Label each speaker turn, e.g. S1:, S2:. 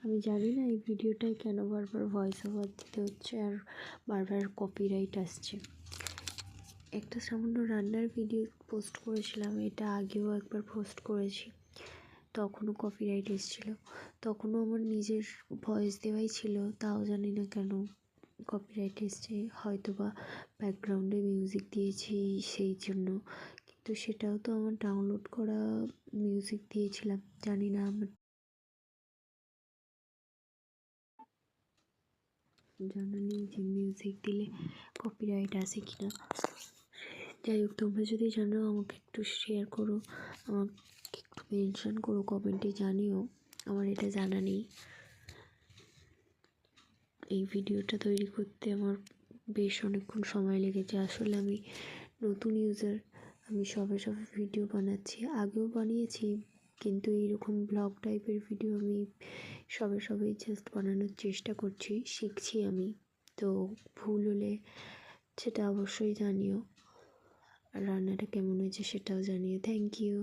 S1: আমি জানি না এই ভিডিওটায় কেন বারবার ভয়েস ওভার দিতে হচ্ছে আর বারবার কপিরাইট আসছে। একটা সামান্য রান্নার ভিডিও পোস্ট করেছিলাম, এটা আগেও একবার পোস্ট করেছি, তখনও কপিরাইট এসেছিলো। তখনও আমার নিজের ভয়েস দেওয়াই ছিল, তাও জানি না কেন কপিরাইট এসছে। হয়তো বা ব্যাকগ্রাউন্ডে মিউজিক দিয়েছি সেই জন্য, কিন্তু সেটাও তো আমার ডাউনলোড করা মিউজিক দিয়েছিলাম। জানি না আমার জানা নেই যে মিউজিক দিলে কপিরাইট আসে কি না। যাই হোক, তোমরা যদি জানো আমাকে একটু শেয়ার করো, আমাকে একটু মেনশন করো, কমেন্টে জানিও। আমার এটা জানা নেই। এই ভিডিওটা তৈরি করতে আমার বেশ অনেকক্ষণ সময় লেগেছে। আসলে আমি নতুন ইউজার, আমি সবে ভিডিও বানাচ্ছি। আগেও বানিয়েছি, কিন্তু এইরকম ব্লগ টাইপের ভিডিও আমি সবে জাস্ট বানানোর চেষ্টা করছি, শিখছি আমি। তো ভুল হলে সেটা অবশ্যই জানিও, আর রান্নাটা কেমন হয়েছে সেটাও জানিও। Thank you.